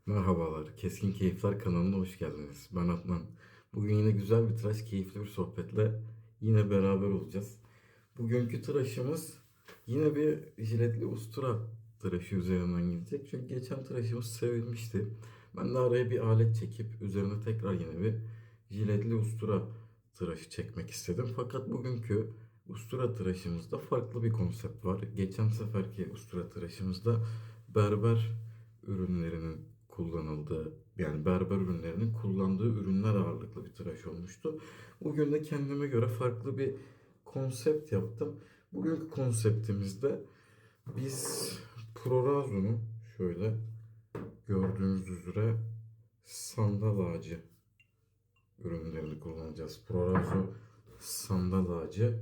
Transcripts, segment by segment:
Merhabalar, Keskin Keyifler kanalına hoş geldiniz. Ben Adnan. Bugün yine güzel bir tıraş, keyifli bir sohbetle yine beraber olacağız. Bugünkü tıraşımız yine bir jiletli ustura tıraşı üzerinden gidecek. Çünkü geçen tıraşımız sevilmişti. Ben de araya bir alet çekip üzerine tekrar yine bir jiletli ustura tıraşı çekmek istedim. Fakat bugünkü ustura tıraşımızda farklı bir konsept var. Geçen seferki ustura tıraşımızda berber ürünlerinin kullanıldığı, yani berber ürünlerinin kullandığı ürünler ağırlıklı bir tıraş olmuştu. Bugün de kendime göre farklı bir konsept yaptım. Bugünkü konseptimizde biz Prorazo'nun şöyle gördüğünüz üzere sandal ağacı ürünlerini kullanacağız. Prorazo sandal ağacı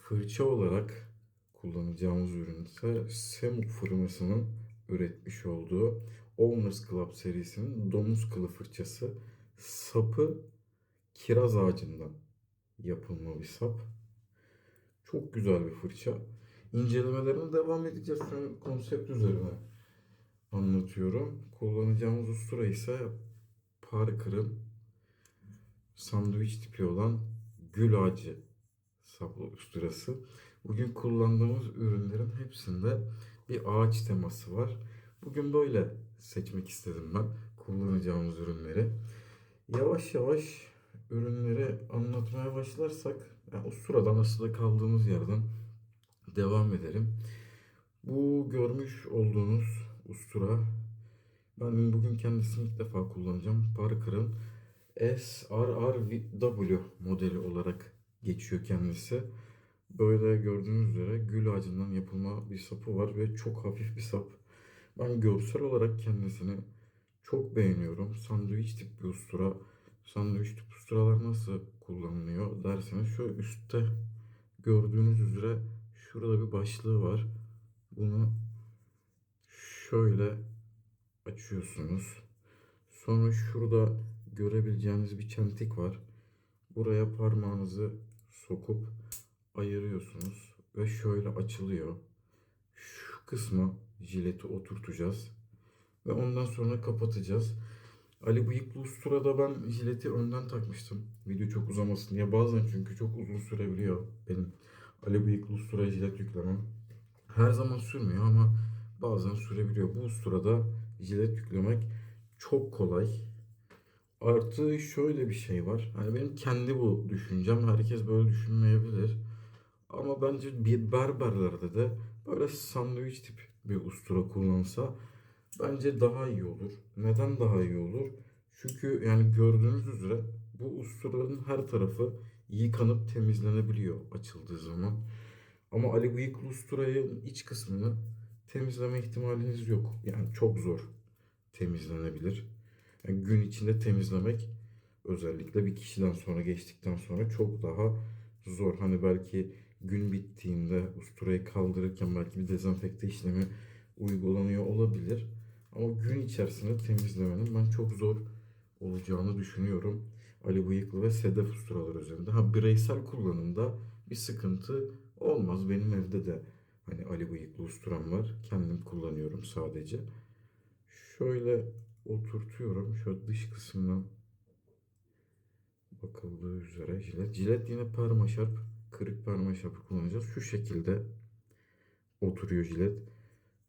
fırça olarak kullanacağımız ürün ise Semuk firmasının üretmiş olduğu Owners Club serisinin domuz kılı fırçası. Sapı kiraz ağacından yapılma bir sap. Çok güzel bir fırça. İncelemelerine devam edeceğiz. Şu an konsept üzerine anlatıyorum. Kullanacağımız ustura ise Parker'ın sandviç tipi olan gül ağacı saplı usturası. Bugün kullandığımız ürünlerin hepsinde bir ağaç teması var. Bugün böyle seçmek istedim ben kullanacağımız ürünleri. Yavaş yavaş ürünleri anlatmaya başlarsak, yani usturadan aslında kaldığımız yerden devam edelim. Bu görmüş olduğunuz ustura, ben bugün kendisini ilk defa kullanacağım. Parker'ın SRRW modeli olarak geçiyor kendisi. Böyle gördüğünüz üzere gül ağacından yapılma bir sapı var ve çok hafif bir sap. Ben görsel olarak kendisini çok beğeniyorum. Sandviç tip bir ustura. Sandviç tip usturalar nasıl kullanılıyor derseniz, şu üstte gördüğünüz üzere şurada bir başlığı var. Bunu şöyle açıyorsunuz. Sonra şurada görebileceğiniz bir çentik var. Buraya parmağınızı sokup ayırıyorsunuz ve şöyle açılıyor. Şu kısma jileti oturtacağız ve ondan sonra kapatacağız. Ali Bıyıklı Ustura'da ben jileti önden takmıştım. Video çok uzamasın diye. Bazen çünkü çok uzun sürebiliyor benim Ali Bıyıklı Ustura'ya jilet yüklemem. Her zaman sürmüyor ama bazen sürebiliyor. Bu usturada jilet yüklemek çok kolay. Artı şöyle bir şey var. Hani benim kendi bu düşüncem. Herkes böyle düşünmeyebilir. Ama bence bir berberlerde de böyle sandviç tip bir ustura kullansa bence daha iyi olur. Neden daha iyi olur? Çünkü yani gördüğünüz üzere bu usturanın her tarafı yıkanıp temizlenebiliyor açıldığı zaman. Ama Ali Bıyıklı usturayın iç kısmını temizleme ihtimaliniz yok. Yani çok zor temizlenebilir. Yani gün içinde temizlemek, özellikle bir kişiden sonra, geçtikten sonra çok daha zor. Hani belki gün bittiğinde usturayı kaldırırken belki bir dezenfekte işlemi uygulanıyor olabilir. Ama gün içerisinde temizlemenin ben çok zor olacağını düşünüyorum. Ali Bıyıklı ve Sedef usturalar üzerinde. Ha, bireysel kullanımda bir sıkıntı olmaz. Benim evde de hani Ali Bıyıklı usturam var. Kendim kullanıyorum sadece. Şöyle oturtuyorum. Şöyle dış kısmından bakıldığı üzere jilet. Jilet yine parmaşarp, kırık parmaşarp kullanacağız. Şu şekilde oturuyor jilet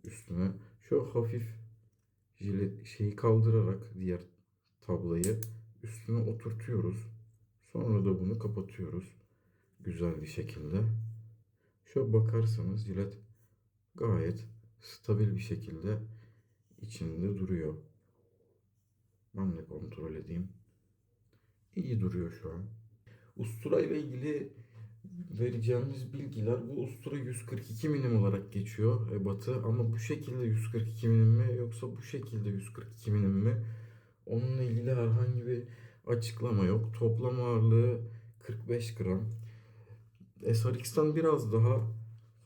üstüne. Şöyle hafif jilet şeyi kaldırarak diğer tablayı üstüne oturtuyoruz. Sonra da bunu kapatıyoruz. Güzel bir şekilde. Şöyle bakarsanız jilet gayet stabil bir şekilde içinde duruyor. Ben de kontrol edeyim. İyi duruyor şu an. Ustura ile ilgili vereceğimiz bilgiler, bu ustura 142 milim olarak geçiyor ebatı, ama bu şekilde 142 milim mi yoksa bu şekilde 142 milim mi, onunla ilgili herhangi bir açıklama yok. Toplam ağırlığı 45 gram. SRX'ten biraz daha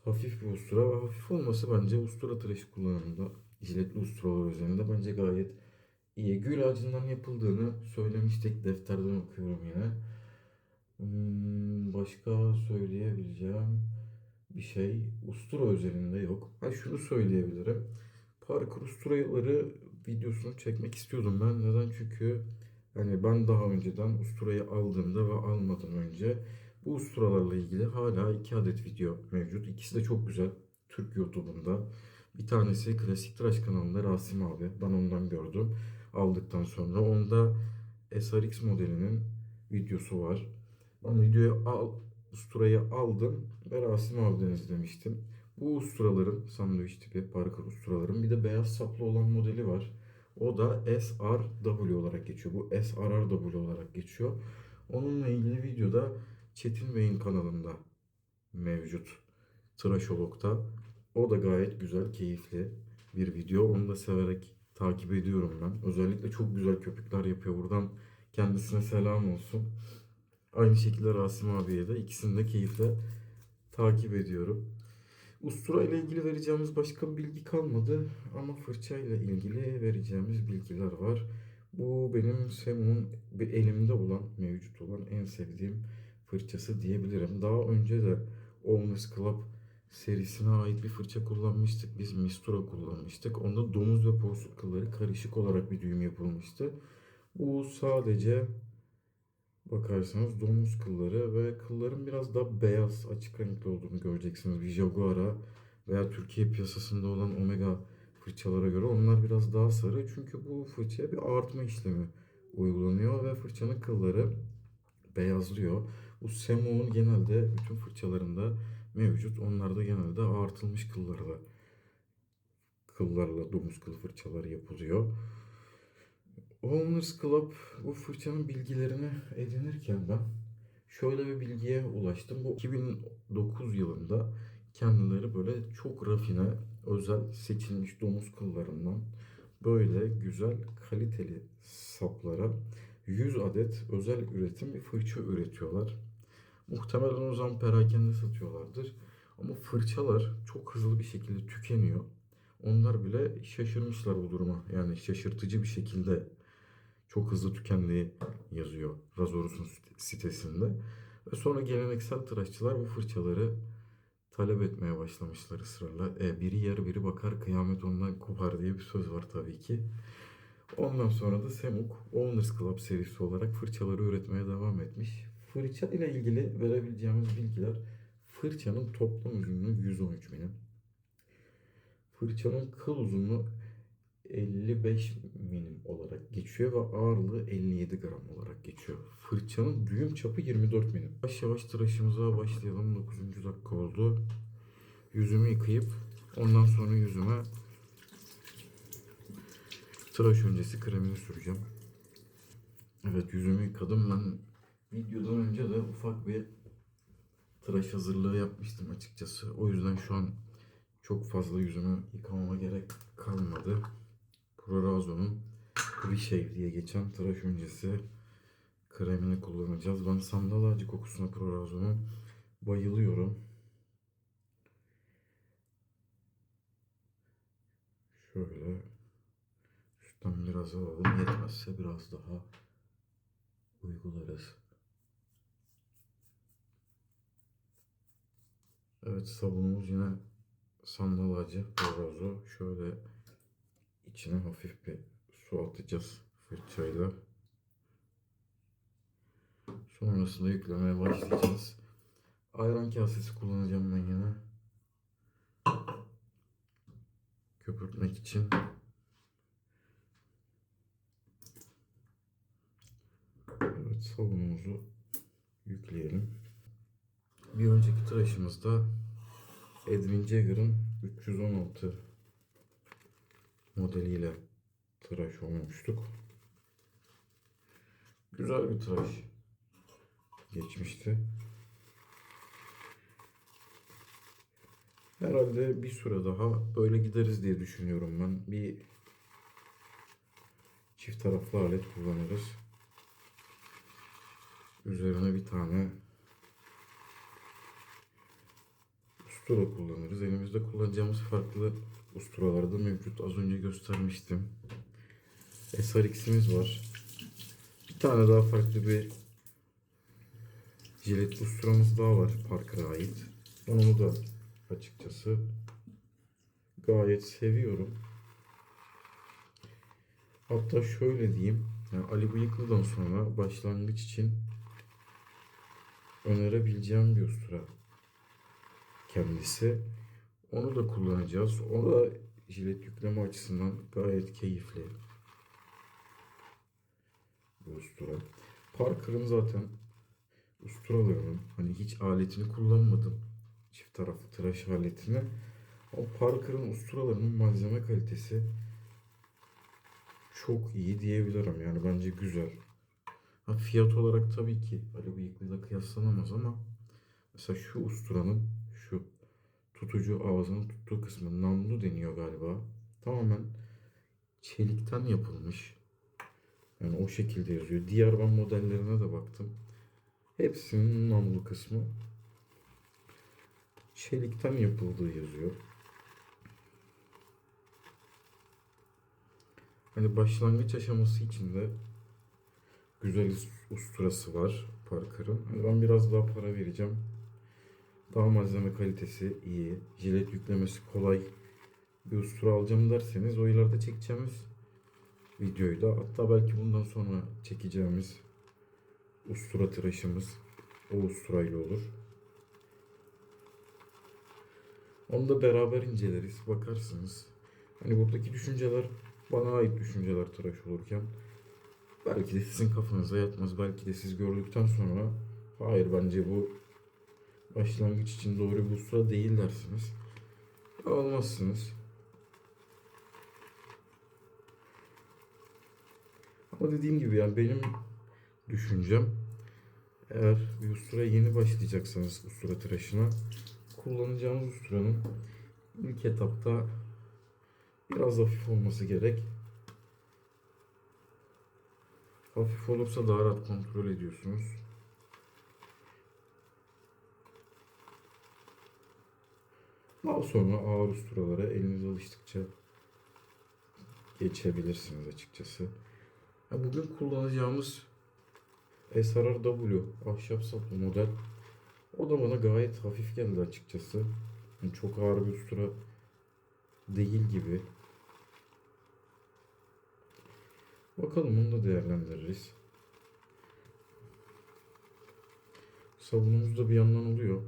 hafif bir ustura ve hafif olması bence ustura tıraşı kullanımında, jiletli usturalar üzerinde bence gayet iyi. Gül ağacından yapıldığını söylemiştik. Defterden okuyorum yine. Başka söyleyebileceğim bir şey ustura üzerinde yok. Ha, şunu söyleyebilirim. Parkur usturaları videosunu çekmek istiyordum ben. Neden? Çünkü yani ben daha önceden usturayı aldığımda ve almadan önce bu usturalarla ilgili hala 2 adet video mevcut. İkisi de çok güzel. Türk YouTube'unda. Bir tanesi Klasik Tıraş kanalında Rasim abi. Ben ondan gördüm. Aldıktan sonra. Onda SRX modelinin videosu var. Ben usturayı aldım ve Rasim abiden izlemiştim. Bu usturaların sandviç tipi parkur usturaların bir de beyaz saplı olan modeli var. O da SRW olarak geçiyor. Bu SRRW olarak geçiyor. Onunla ilgili videoda Çetin Bey'in kanalında mevcut. Tıraşolog'da. O da gayet güzel, keyifli bir video. Onu da severek takip ediyorum ben. Özellikle çok güzel köpükler yapıyor. Buradan kendisine selam olsun. Aynı şekilde Rasim abiye de ikisini de keyifle takip ediyorum. Ustura ile ilgili vereceğimiz başka bir bilgi kalmadı ama fırça ile ilgili vereceğimiz bilgiler var. Bu benim Semo'nun bir elimde olan, mevcut olan en sevdiğim fırçası diyebilirim. Daha önce de Owners Club serisine ait bir fırça kullanmıştık. Biz Mistura kullanmıştık. Onda domuz ve porsuk kılları karışık olarak bir düğüm yapılmıştı. Bu sadece bakarsanız domuz kılları ve kılların biraz daha beyaz, açık renkli olduğunu göreceksiniz. Bir Jaguar'a veya Türkiye piyasasında olan Omega fırçalara göre onlar biraz daha sarı. Çünkü bu fırçaya bir ağartma işlemi uygulanıyor ve fırçanın kılları beyazlıyor. Bu Semo'nun genelde bütün fırçalarında mevcut. Onlarda genelde ağartılmış kıllarla domuz kılı fırçaları yapılıyor. Owners Club bu fırçanın bilgilerini edinirken ben şöyle bir bilgiye ulaştım. Bu 2009 yılında kendileri böyle çok rafine, özel seçilmiş domuz kıllarından böyle güzel, kaliteli saplara 100 adet özel üretim bir fırça üretiyorlar. Muhtemelen o zaman perakende satıyorlardır. Ama fırçalar çok hızlı bir şekilde tükeniyor. Onlar bile şaşırmışlar bu duruma. Yani şaşırtıcı bir şekilde çok hızlı tükendiği yazıyor Razorus'un sitesinde. Ve sonra geleneksel tıraşçılar bu fırçaları talep etmeye başlamışlar ısrarla. Biri yer biri bakar kıyamet ondan kopar diye bir söz var tabii ki. Ondan sonra da Semuk Owners Club serisi olarak fırçaları üretmeye devam etmiş. Fırça ile ilgili verebileceğimiz bilgiler: fırçanın toplam uzunluğu 113 milim. Fırçanın kıl uzunluğu 55 milim olarak geçiyor ve ağırlığı 57 gram olarak geçiyor. Fırçanın düğüm çapı 24 milim. Yavaş yavaş tıraşımıza başlayalım. 9. dakika oldu. Yüzümü yıkayıp ondan sonra yüzüme tıraş öncesi kremini süreceğim. Evet, yüzümü yıkadım. Ben videodan önce de ufak bir tıraş hazırlığı yapmıştım açıkçası. O yüzden şu an çok fazla yüzümü yıkamama gerek kalmadı. Prorazo'nun Reshave diye geçen tıraş öncesi kremini kullanacağız. Ben sandal ağacı kokusuna Prorazo'nun bayılıyorum. Şöyle üstten biraz alalım. Yetmezse biraz daha uygularız. Evet, sabunumuz yine sandal ağacı Prorazo. Şöyle içine hafif bir su atacağız fırçayla. Sonrasında yüklemeye başlayacağız. Ayran kasesi kullanacağım ben yine. Köpürtmek için. Evet, sabunumuzu yükleyelim. Bir önceki tıraşımızda Edwin Jagger'ın 316 modeliyle tıraş olmuştuk. Güzel bir tıraş geçmişti. Herhalde bir süre daha böyle gideriz diye düşünüyorum ben. Bir çift taraflı alet kullanırız. Üzerine bir tane ustura kullanırız. Elimizde kullanacağımız farklı usturalar da mevcut. Az önce göstermiştim. SRX'imiz var. Bir tane daha farklı bir jilet usturamız daha var Parker'a ait. Onu da açıkçası gayet seviyorum. Hatta şöyle diyeyim. Yani Ali Bıyıklı'dan sonra başlangıç için önerebileceğim bir ustura kendisi. Onu da kullanacağız. O da jilet yükleme açısından gayet keyifli bir ustura. Parker'ın zaten usturalarının hani hiç aletini kullanmadım. Çift taraflı tıraş aletini. O Parker'ın usturalarının malzeme kalitesi çok iyi diyebilirim. Yani bence güzel. Ha, fiyat olarak tabii ki Ali Bıyıklı'yla kıyaslanamaz ama mesela şu usturanın şu tutucu ağzının tuttuğu kısmı namlu deniyor galiba. Tamamen çelikten yapılmış. Yani o şekilde yazıyor. Diğer van modellerine de baktım. Hepsinin namlu kısmı çelikten yapıldığı yazıyor. Hani başlangıç aşaması için de güzel usturası var Parker'ın. Hani ben biraz daha para vereceğim. Daha malzeme kalitesi iyi. Jilet yüklemesi kolay bir ustura alacağım derseniz o ileride çekeceğimiz videoyu da hatta belki bundan sonra çekeceğimiz ustura tıraşımız o usturayla olur. Onu da beraber inceleriz. Bakarsınız. Hani buradaki düşünceler bana ait düşünceler tıraş olurken. Belki de sizin kafanıza yatmaz. Belki de siz gördükten sonra hayır bence bu başlangıç için doğru bir ustura değil dersiniz. Olmazsınız. Ama dediğim gibi yani benim düşüncem eğer bir usturaya yeni başlayacaksanız ustura tıraşına kullanacağınız usturanın ilk etapta biraz hafif olması gerek. Hafif olursa daha rahat kontrol ediyorsunuz. Daha sonra ağır usturalara eliniz alıştıkça geçebilirsiniz açıkçası. Bugün kullanacağımız SRR-W ahşap saplı model. O da bana gayet hafif geldi açıkçası. Çok ağır bir ustura değil gibi. Bakalım onu da değerlendiririz. Sabunumuz da bir yandan oluyor.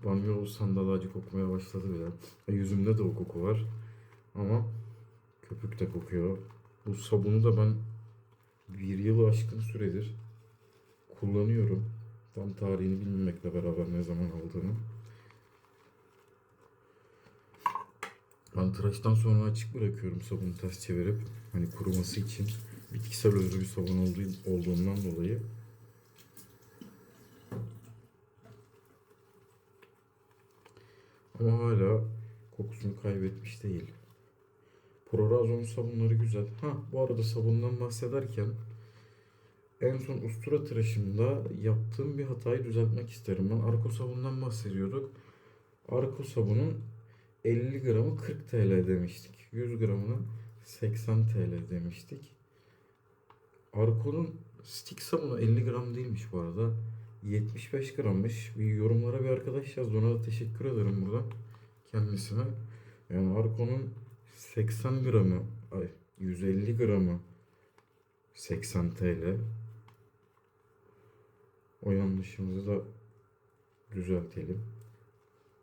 Banyo sandalacı kokmaya başladı bile. Yüzümde de o koku var. Ama köpük de kokuyor. Bu sabunu da ben bir yılı aşkın süredir kullanıyorum. Tam tarihini bilmemekle beraber ne zaman aldığını. Ben tıraştan sonra açık bırakıyorum sabunu ters çevirip. Hani kuruması için. Bitkisel özlü bir sabun olduğundan dolayı. Ama hala kokusunu kaybetmiş değil. Prorazon sabunları güzel. Ha, bu arada sabundan bahsederken en son ustura tıraşımda yaptığım bir hatayı düzeltmek isterim. Ben Arko sabundan bahsediyorduk. Arko sabunun 50 gramı 40 TL demiştik. 100 gramına 80 TL demiştik. Arko'nun stick sabunu 50 gram değilmiş bu arada. 75 grammış. Bir yorumlara bir arkadaş yazdı. Ona da teşekkür ederim buradan kendisine. Yani Arko'nun 80 gramı, 150 gramı 80 TL. O yanlışımızı da düzeltelim.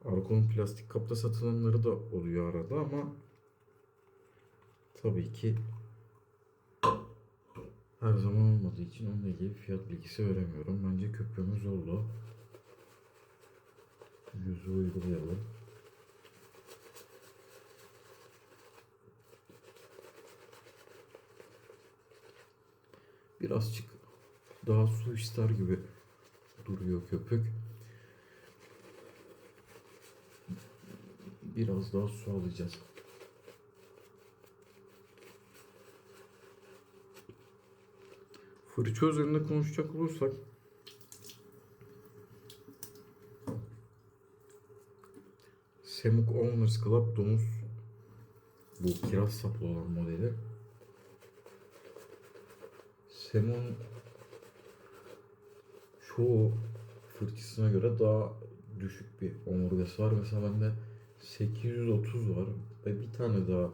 Arko'nun plastik kapta satılanları da oluyor arada ama tabii ki her zaman olmadığı için onunla ilgili fiyat bilgisi veremiyorum. Bence köpüğümüz oldu. Yüzü uygulayalım. Birazcık daha su ister gibi duruyor köpük. Biraz daha su alacağız. Fırça üzerinde konuşacak olursak Semuk Owners Club domuz, bu kiraz saplı olan modeli. Semuk'un çoğu fırçasına göre daha düşük bir omurgası var. Mesela bende 830 var ve bir tane daha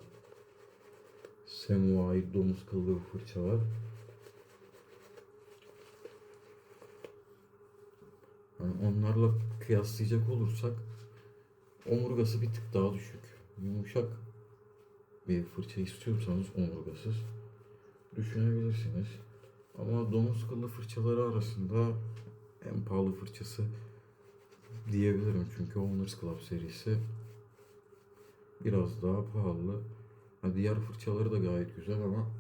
Semua'ya ait domuz kıllı bir fırça var. Yani onlarla kıyaslayacak olursak omurgası bir tık daha düşük. Yumuşak bir fırça istiyorsanız omurgasız düşünebilirsiniz. Ama domuz kıllı fırçaları arasında en pahalı fırçası diyebilirim. Çünkü Owners Club serisi biraz daha pahalı. Ha, diğer fırçaları da gayet güzel ama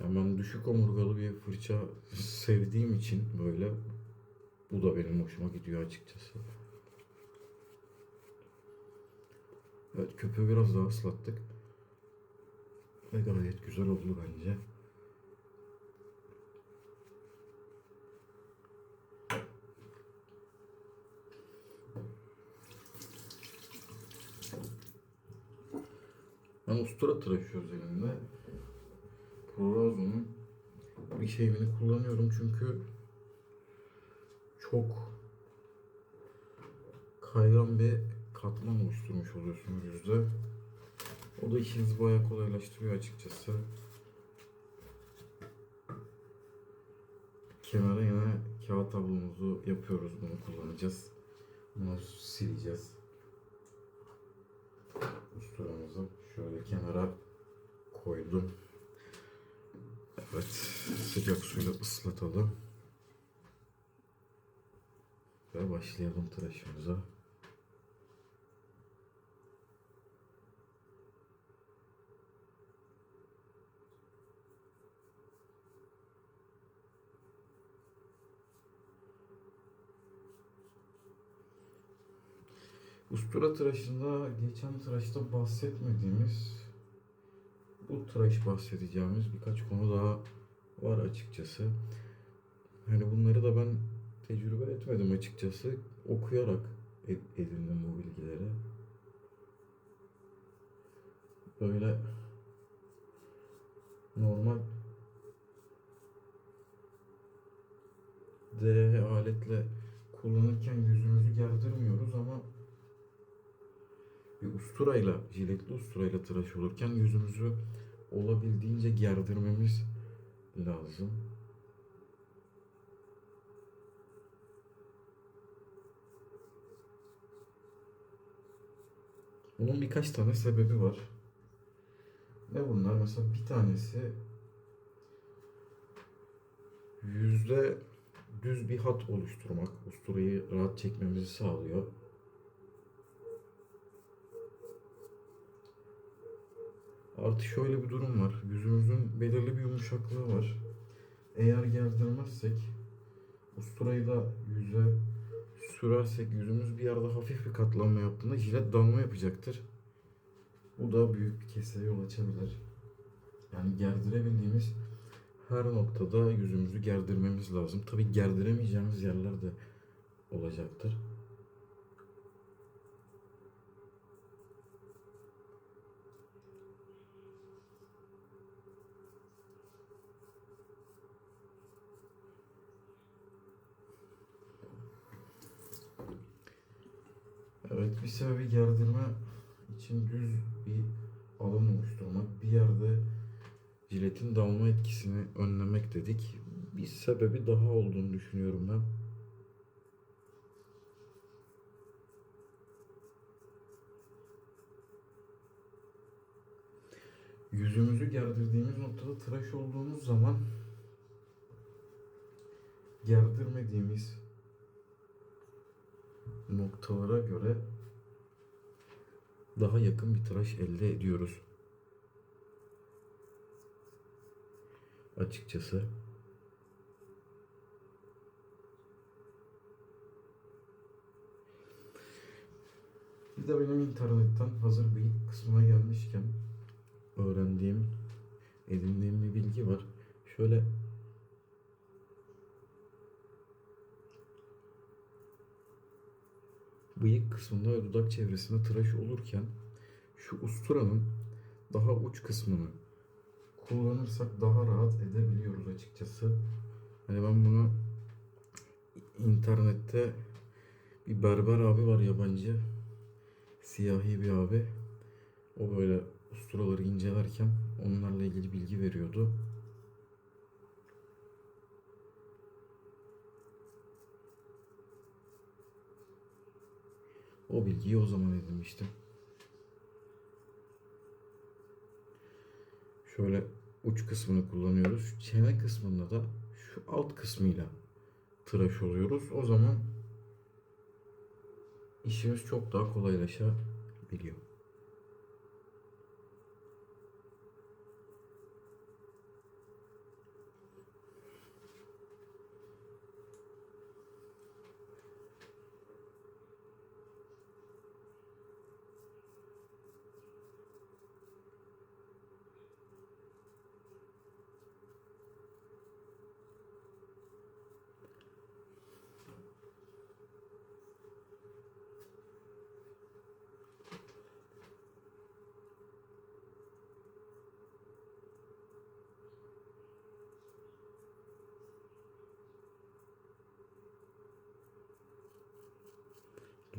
yani ben düşük omurgalı bir fırça sevdiğim için böyle bu da benim hoşuma gidiyor açıkçası. Evet, köpüğü biraz daha ıslattık. Ve gayet güzel oldu bence. Ben ustura tıraşı özelinde Prorazo'nun bir şeyini kullanıyorum çünkü çok kaygan bir katman oluşturmuş oluyorsunuz yüzde. O da işinizi bayağı kolaylaştırıyor açıkçası. Kenara yine kağıt tablomuzu yapıyoruz. Bunu kullanacağız. Bunu sileceğiz. Usturamızı şöyle kenara koydum. Evet, sıcak suyla ıslatalım. Ve başlayalım tıraşımıza. Ustura tıraşında geçen tıraşta bahsetmediğimiz, bu tıraş bahsedeceğimiz birkaç konu daha var açıkçası. Hani bunları da ben tecrübe etmedim açıkçası. Okuyarak edindim bu bilgileri. Böyle normal DH aletle kullanırken yüzümüzü gerdirmiyoruz ama bir usturayla, jiletli usturayla tıraş olurken yüzümüzü olabildiğince gerdirmemiz lazım. Bunun birkaç tane sebebi var. Ne bunlar? Mesela bir tanesi yüzde düz bir hat oluşturmak. Usturayı rahat çekmemizi sağlıyor. Artı şöyle bir durum var. Yüzümüzün belirli bir yumuşaklığı var. Eğer gerdirmezsek, usturayı da yüze sürersek yüzümüz bir yerde hafif bir katlanma yaptığında jilet dalma yapacaktır. Bu da büyük bir keseye yol açabilir. Yani gerdirebildiğimiz her noktada yüzümüzü gerdirmemiz lazım. Tabi gerdiremeyeceğimiz yerler de olacaktır. Evet, bir sebebi gerdirme için düz bir alan oluşturmak, bir yerde jiletin dalma etkisini önlemek dedik. Bir sebebi daha olduğunu düşünüyorum ben. Yüzümüzü gerdirdiğimiz noktada tıraş olduğumuz zaman gerdirmediğimiz noktalara göre daha yakın bir tıraş elde ediyoruz. Açıkçası. Bir de benim internetten hazır bıyık kısmına gelmişken öğrendiğim, edindiğim bir bilgi var. Şöyle bıyık kısmında ve dudak çevresinde tıraş olurken şu usturanın daha uç kısmını kullanırsak daha rahat edebiliyoruz açıkçası. Hani ben bunu internette bir berber abi var, yabancı. Siyahi bir abi. O böyle usturaları incelerken onlarla ilgili bilgi veriyordu. O bilgiyi o zaman edinmiştim. Şöyle uç kısmını kullanıyoruz. Çene kısmında da şu alt kısmıyla tıraş oluyoruz. O zaman işimiz çok daha kolaylaşabiliyor.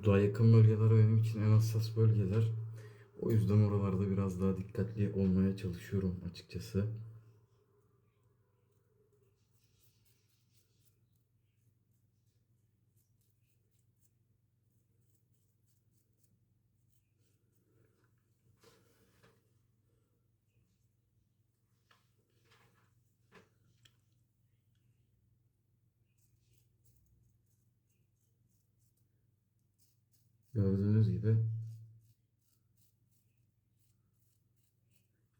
Dudağa yakın bölgeler benim için en hassas bölgeler. O yüzden oralarda biraz daha dikkatli olmaya çalışıyorum açıkçası. Gördüğünüz gibi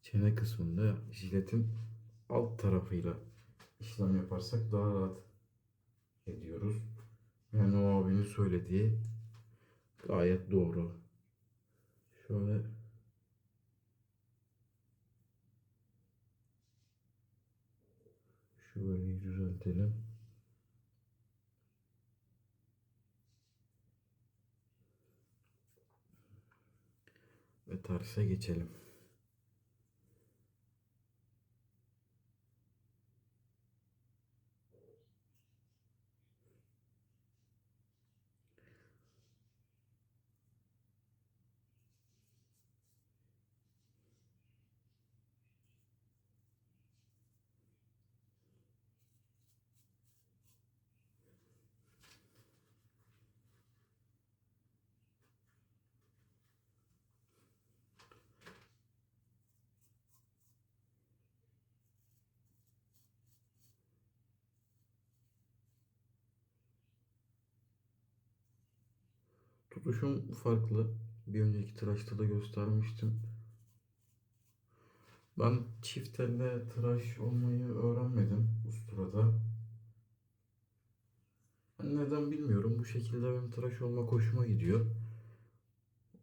çene kısmında jiletin alt tarafıyla işlem yaparsak daha rahat ediyoruz. Yani o abinin söylediği gayet doğru. Şöyle şu bölgeyi düzeltelim. Ve terse geçelim. Tutuşum farklı. Bir önceki tıraşta da göstermiştim. Ben çift elle tıraş olmayı öğrenmedim usturada. Hani neden bilmiyorum. Bu şekilde benim tıraş olmak hoşuma gidiyor.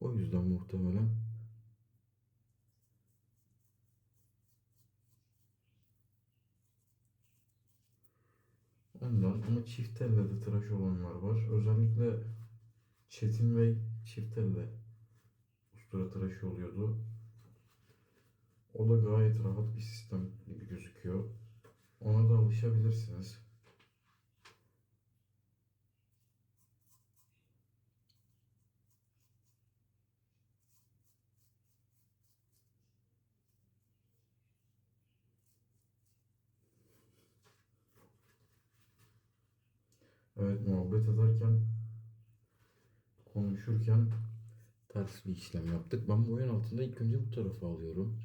O yüzden muhtemelen. Ondan ama çift elle de tıraş olanlar var. Özellikle Çetin Bey çift elle ustura tıraşı oluyordu. O da gayet rahat bir sistem gibi gözüküyor. Ona da alışabilirsiniz. Evet, muhabbet ederken, konuşurken ters bir işlem yaptık. Ben boyun altında ilk önce bu tarafa alıyorum.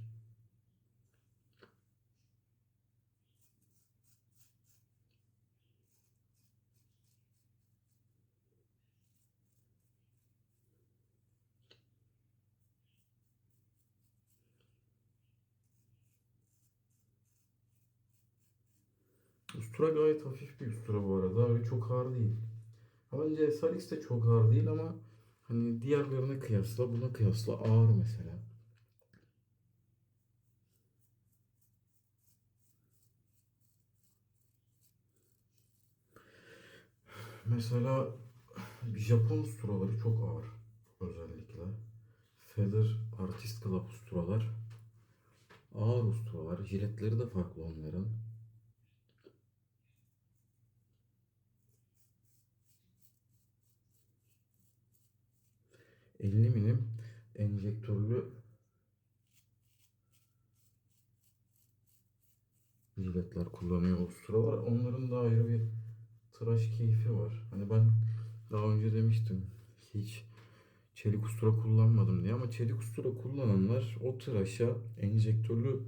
Ustura gayet hafif bir ustura bu arada. Öyle çok ağır değil. Ha, bence SRX de çok ağır değil ama hani diğerlerine kıyasla buna kıyasla ağır mesela. Mesela Japon usturaları çok ağır özellikle. Feather Artist Club usturalar ağır usturalar. Jiletleri de farklı onların. 50 milim enjektörlü jiletler kullanıyor usturalar. Onların da ayrı bir tıraş keyfi var. Hani ben daha önce demiştim hiç çelik ustura kullanmadım diye, ama çelik ustura kullananlar o tıraşa enjektörlü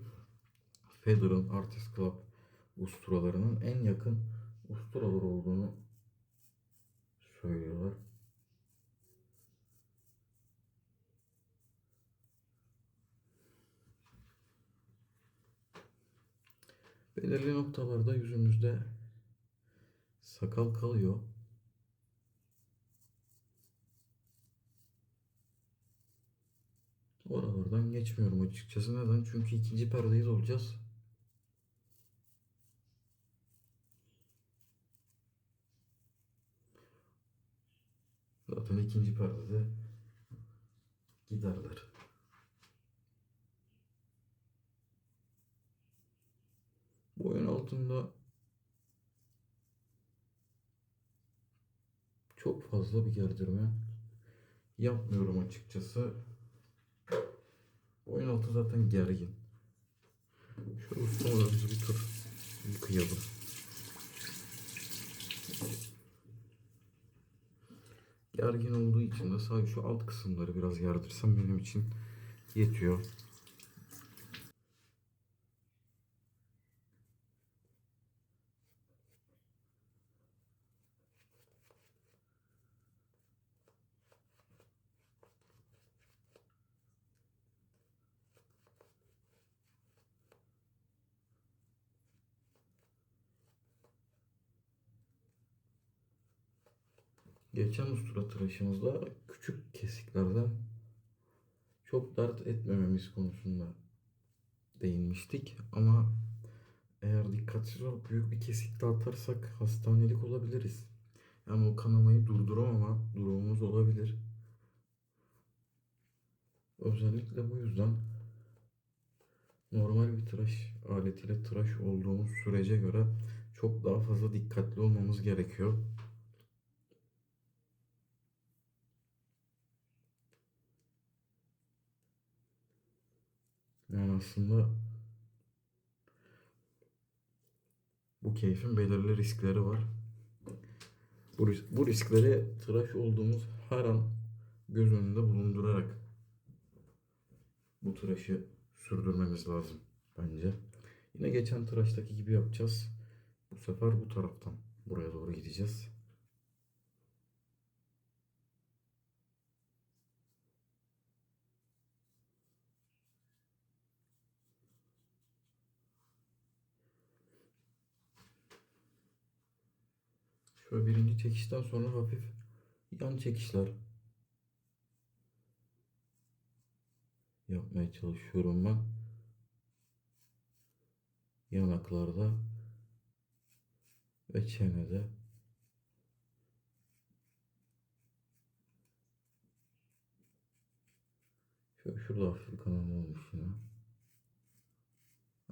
Federal Artist Club usturalarının en yakın usturalar olduğunu söylüyorlar. Belirli noktalarda yüzümüzde sakal kalıyor. Oralardan geçmiyorum açıkçası. Neden? Çünkü ikinci perdeyi de olacağız. Zaten ikinci perdede giderler. Boyun altında çok fazla bir gerdirme yapmıyorum açıkçası. Boyun altı zaten gergin. Şöyle ustalarımızı bir tur yıkayalım. Gergin olduğu için de sadece şu alt kısımları biraz gerdirsem benim için yetiyor. Geçen ustura tıraşımızda küçük kesiklerden çok dert etmememiz konusunda değinmiştik. Ama eğer dikkatsiz olup büyük bir kesik de atarsak hastanelik olabiliriz. Yani o kanamayı durduramama durumumuz olabilir. Özellikle bu yüzden normal bir tıraş aletiyle tıraş olduğumuz sürece göre çok daha fazla dikkatli olmamız gerekiyor. Yani aslında bu keyfin belirli riskleri var. Bu riskleri tıraş olduğumuz her an göz önünde bulundurarak bu tıraşı sürdürmemiz lazım bence. Yine geçen tıraştaki gibi yapacağız. Bu sefer bu taraftan buraya doğru gideceğiz. Şöyle birinci çekişten sonra hafif yan çekişler yapmaya çalışıyorum ben. Yanaklarda ve çenede. Şöyle şurada hafif bir kanama olmuş yine.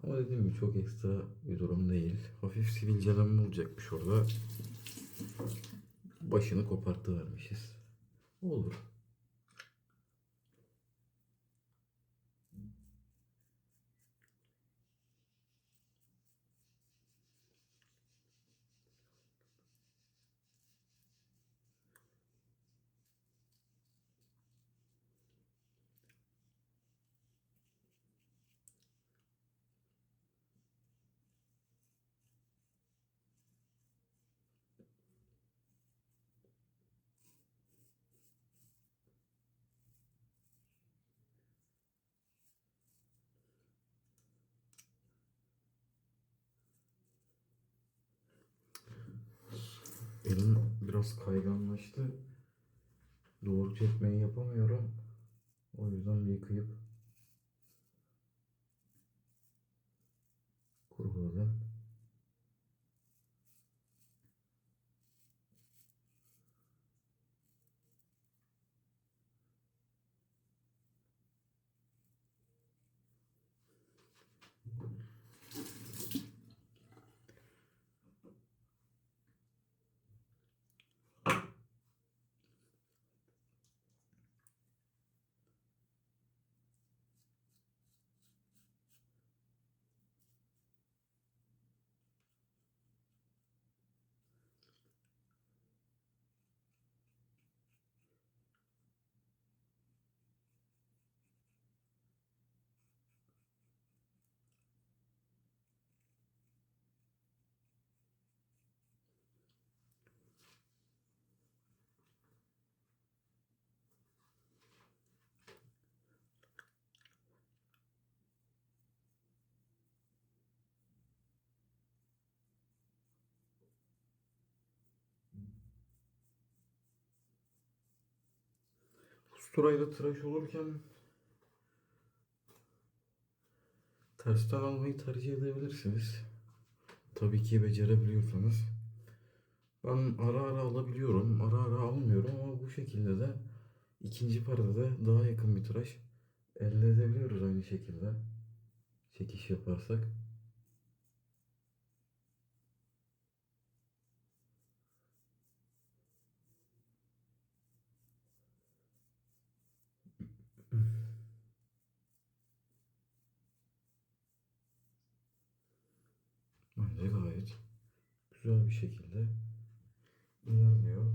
Ama dediğim gibi çok ekstra bir durum değil. Hafif sivilcelenme olacakmış orada. Başını kopartıvermişiz. Olur. Elim biraz kayganlaştı. Doğru çekmeyi yapamıyorum. O yüzden bir yıkayıp kuruladım. Usturayla tıraş olurken tersten almayı tercih edebilirsiniz. Tabii ki becerebiliyorsanız. Ben ara ara alabiliyorum, ara ara almıyorum ama bu şekilde de ikinci perdede daha yakın bir tıraş elde edebiliyoruz aynı şekilde. Çekiş yaparsak. Bence gayet güzel bir şekilde ilerliyor.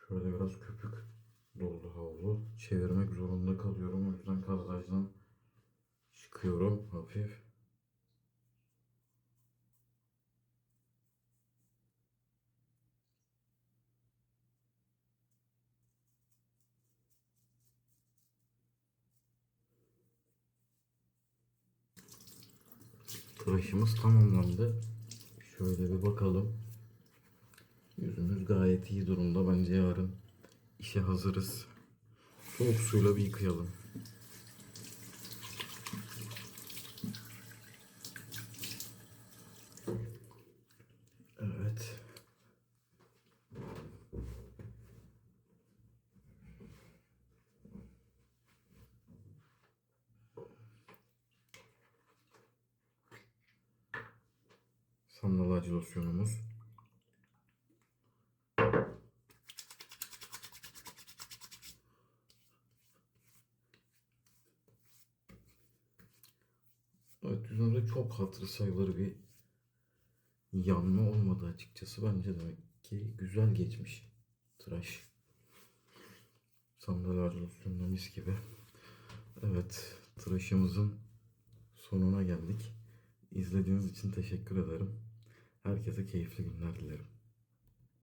Şöyle biraz köpük doldu havlu. Çevirmek zorunda kalıyorum. O yüzden kadrajdan çıkıyorum hafif. Tıraşımız tamamlandı. Şöyle bir bakalım. Yüzümüz gayet iyi durumda. Bence yarın işe hazırız. Soğuk suyla bir yıkayalım. Evet. Sandal ağacı losyonumuz. Evet, yüzümde çok hatırı sayılır bir yanma olmadı açıkçası. Bence demek ki güzel geçmiş tıraş. Sandal ağacı losyonuna mis gibi. Evet, tıraşımızın sonuna geldik. İzlediğiniz için teşekkür ederim. Herkese keyifli günler dilerim.